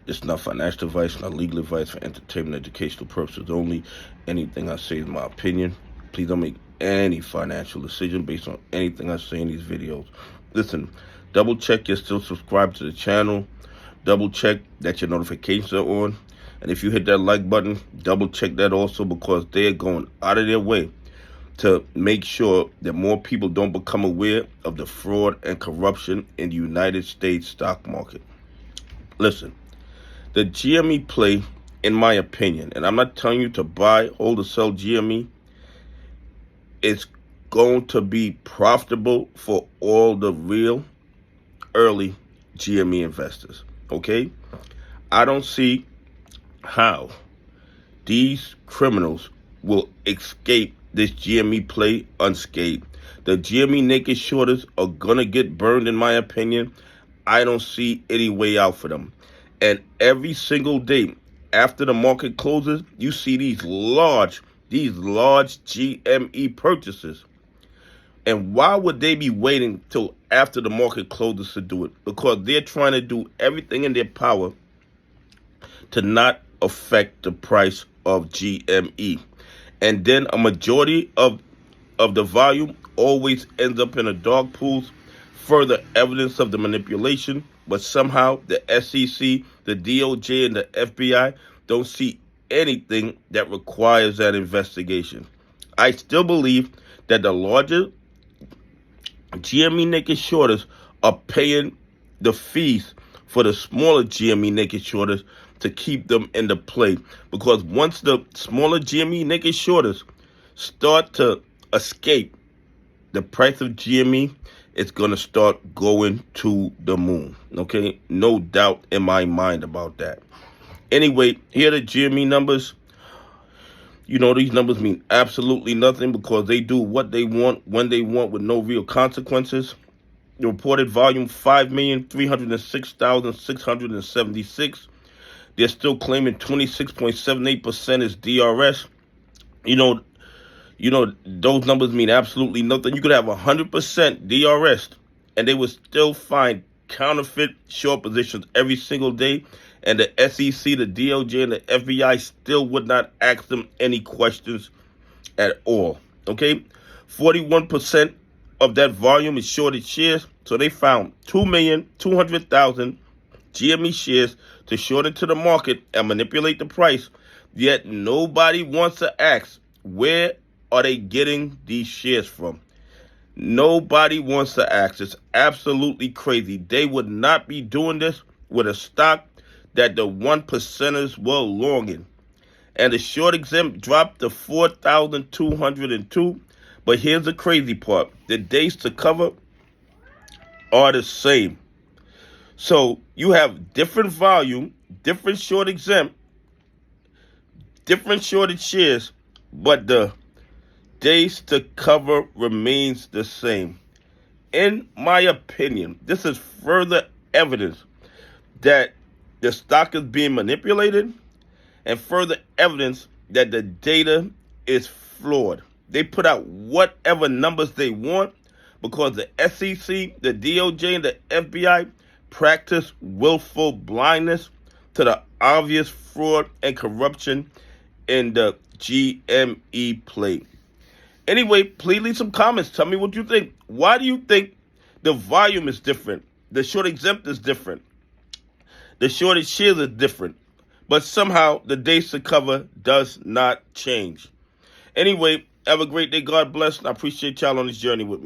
It's not financial advice, not legal advice, for entertainment, educational purposes only. Anything I say is my opinion. Please don't make any financial decision based on anything I say in these videos. Listen, double check you're still subscribed to the channel. Double check that your notifications are on. And if you hit that like button, double check that also, because they're going out of their way to make sure that more people don't become aware of the fraud and corruption in the United States stock market. Listen, the GME play, in my opinion, and I'm not telling you to buy, hold, or sell GME, it's going to be profitable for all the real early GME investors, okay? I don't see how these criminals will escape this GME play unscathed. The GME naked shorters are going to get burned, in my opinion. I don't see any way out for them. And every single day after the market closes, you see these large GME purchases. And why would they be waiting till after the market closes to do it? Because they're trying to do everything in their power to not affect the price of GME. And then a majority of the volume always ends up in the dog pools, further evidence of the manipulation. But somehow the SEC, the DOJ, and the FBI don't see anything that requires that investigation. I still believe that the larger GME naked shorters are paying the fees for the smaller GME naked shorters to keep them in the play. Because once the smaller GME naked shorters start to escape, the price of GME is going to start going to the moon. Okay? No doubt in my mind about that. Anyway, here are the GME numbers. You know, these numbers mean absolutely nothing because they do what they want, when they want, with no real consequences. The reported volume, 5,306,676. They're still claiming 26.78% is DRS. You know, those numbers mean absolutely nothing. You could have 100% DRS, and they would still find counterfeit short positions every single day. And the SEC, the DOJ, and the FBI still would not ask them any questions at all. Okay? 41% of that volume is shorted shares. So they found 2,200,000 GME shares to short into the market and manipulate the price. Yet nobody wants to ask, where are they getting these shares from? Nobody wants to ask. It's absolutely crazy. They would not be doing this with a stock that the 1%ers were longing. And the short exempt dropped to 4,202. But here's the crazy part. The days to cover are the same. So you have different volume, different short exempt, different shorted shares, but the days to cover remains the same. In my opinion, this is further evidence that the stock is being manipulated, and further evidence that the data is flawed. They put out whatever numbers they want because the SEC, the DOJ, and the FBI practice willful blindness to the obvious fraud and corruption in the GME play. Anyway, please leave some comments. Tell me what you think. Why do you think the volume is different? The short exempt is different. The shorted shares are different. But somehow the days to cover does not change. Anyway, have a great day. God bless. And I appreciate y'all on this journey with me.